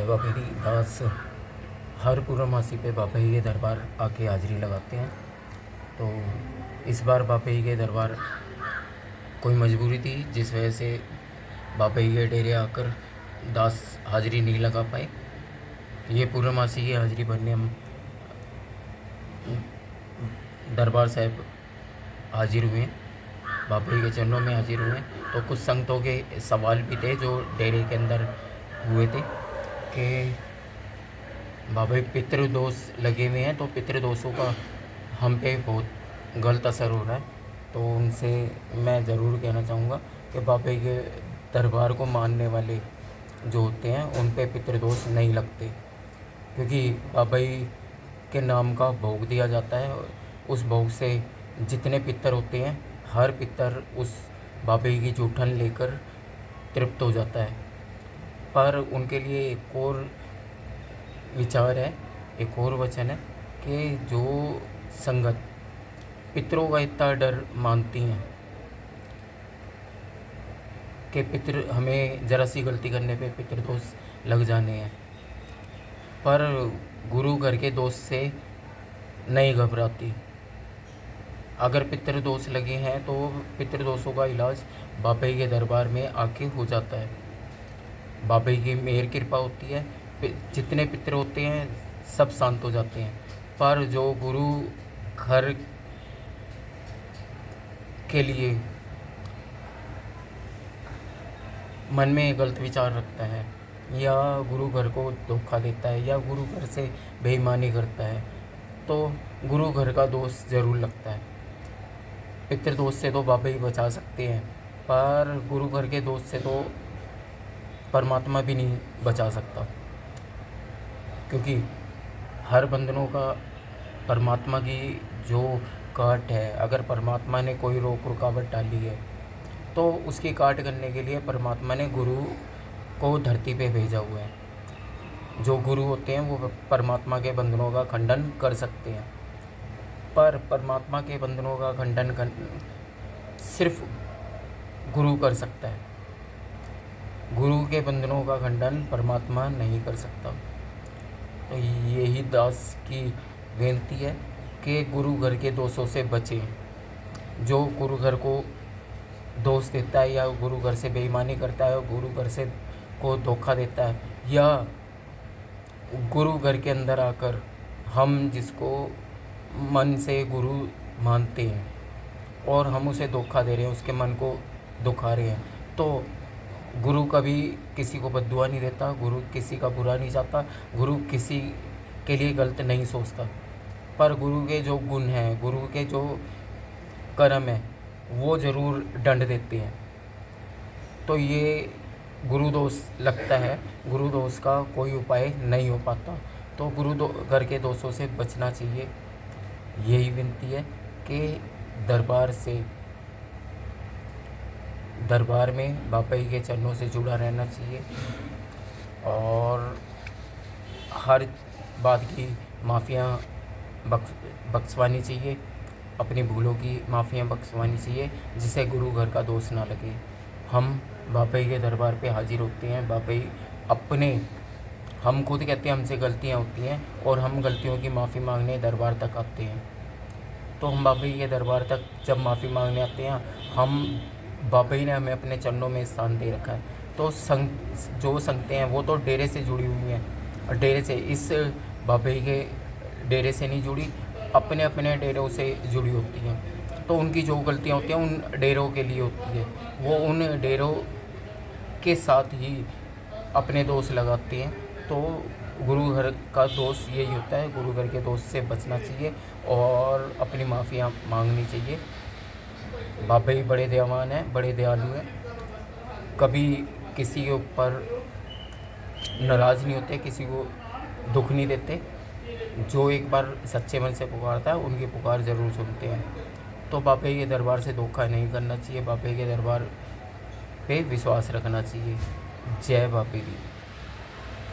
बाबेरी दास हर पूर्णमासी पे बाबा जी के दरबार आके हाजिरी लगाते हैं। तो इस बार बाबा जी के दरबार कोई मजबूरी थी जिस वजह से बाबा जी के डेरे आकर दास हाजिरी नहीं लगा पाए। ये पूर्णमासी की हाजिरी भरने हम दरबार साहब हाजिर हुए, बाबा जी के चरणों में हाजिर हुए। तो कुछ संगतों के सवाल भी थे जो डेरे के अंदर हुए थे कि बाबा पितृदोष लगे हुए हैं, तो पितृदोषों का हम पे बहुत गलत असर हो रहा है। तो उनसे मैं ज़रूर कहना चाहूँगा कि बाबा के दरबार को मानने वाले जो होते हैं उन पे पितृदोष नहीं लगते, क्योंकि बाबा के नाम का भोग दिया जाता है। उस भोग से जितने पितर होते हैं हर पितर उस बाबा की जूठन लेकर तृप्त हो जाता है। पर उनके लिए एक और विचार है, एक और वचन है कि जो संगत पितरों का इतना डर मानती हैं कि पितृ हमें ज़रा सी गलती करने पे पितृदोष लग जाने हैं, पर गुरु घर के दोष से नहीं घबराती। अगर पितृदोष लगे हैं तो पितृदोषों का इलाज बाबा के दरबार में आके हो जाता है। बाबा की मेहर कृपा होती है, जितने पितर होते हैं सब शांत हो जाते हैं। पर जो गुरु घर के लिए मन में गलत विचार रखता है या गुरु घर को धोखा देता है या गुरु घर से बेईमानी करता है, तो गुरु घर का दोष ज़रूर लगता है। पितृदोष से तो बाबा ही बचा सकते हैं, पर गुरु घर के दोष से तो परमात्मा भी नहीं बचा सकता, क्योंकि हर बंधनों का परमात्मा की जो काट है, अगर परमात्मा ने कोई रोक रुकावट डाली है तो उसकी काट करने के लिए परमात्मा ने गुरु को धरती पे भेजा हुआ है। जो गुरु होते हैं वो परमात्मा के बंधनों का खंडन कर सकते हैं, पर परमात्मा के बंधनों का खंडन सिर्फ गुरु कर सकता है। गुरु के बंधनों का खंडन परमात्मा नहीं कर सकता। तो यही दास की बेनती है कि गुरु घर के दोषों से बचें। जो गुरु घर को दोष देता है या गुरु घर से बेईमानी करता है, गुरु घर से को धोखा देता है, या गुरु घर के अंदर आकर हम जिसको मन से गुरु मानते हैं और हम उसे धोखा दे रहे हैं, उसके मन को दुखा रहे हैं, तो गुरु कभी किसी को बद्दुआ नहीं देता, गुरु किसी का बुरा नहीं चाहता, गुरु किसी के लिए गलत नहीं सोचता। पर गुरु के जो गुण हैं, गुरु के जो कर्म हैं, वो ज़रूर दंड देते हैं। तो ये गुरु दोष लगता है, गुरु दोष का कोई उपाय नहीं हो पाता। तो घर के दोषों से बचना चाहिए। यही विनती है कि दरबार में बाबा जी के चरणों से जुड़ा रहना चाहिए और हर बात की माफ़ियाँ बख्शवानी चाहिए, अपनी भूलों की माफ़ियाँ बख्शवानी चाहिए, जिससे गुरु घर का दोष ना लगे। हम बाबा जी के दरबार पे हाजिर होते हैं, बाबा जी हम खुद कहते हैं हमसे गलतियाँ होती हैं और हम गलतियों की माफ़ी मांगने दरबार तक आते हैं। तो हम बाबा जी के दरबार तक जब माफ़ी मांगने आते हैं, हम बाबा जी ने हमें अपने चरणों में स्थान दे रखा है। तो जो संगतें हैं वो तो डेरे से जुड़ी हुई हैं, और डेरे से इस बाबा जी के डेरे से नहीं जुड़ी, अपने अपने डेरों से जुड़ी होती हैं। तो उनकी जो गलतियाँ होती हैं उन डेरों के लिए होती है, वो उन डेरों के साथ ही अपने दोष लगाते हैं। तो गुरु घर का दोष यही होता है, गुरु घर के दोष से बचना चाहिए और अपनी माफ़ियाँ मांगनी चाहिए। बाबा जी बड़े दयावान हैं, बड़े दयालु हैं, कभी किसी के ऊपर नाराज़ नहीं होते, किसी को दुख नहीं देते। जो एक बार सच्चे मन से पुकारता है उनकी पुकार ज़रूर सुनते हैं। तो बाबा जी के दरबार से धोखा नहीं करना चाहिए, बाबा जी के दरबार पे विश्वास रखना चाहिए। जय बाबा जी।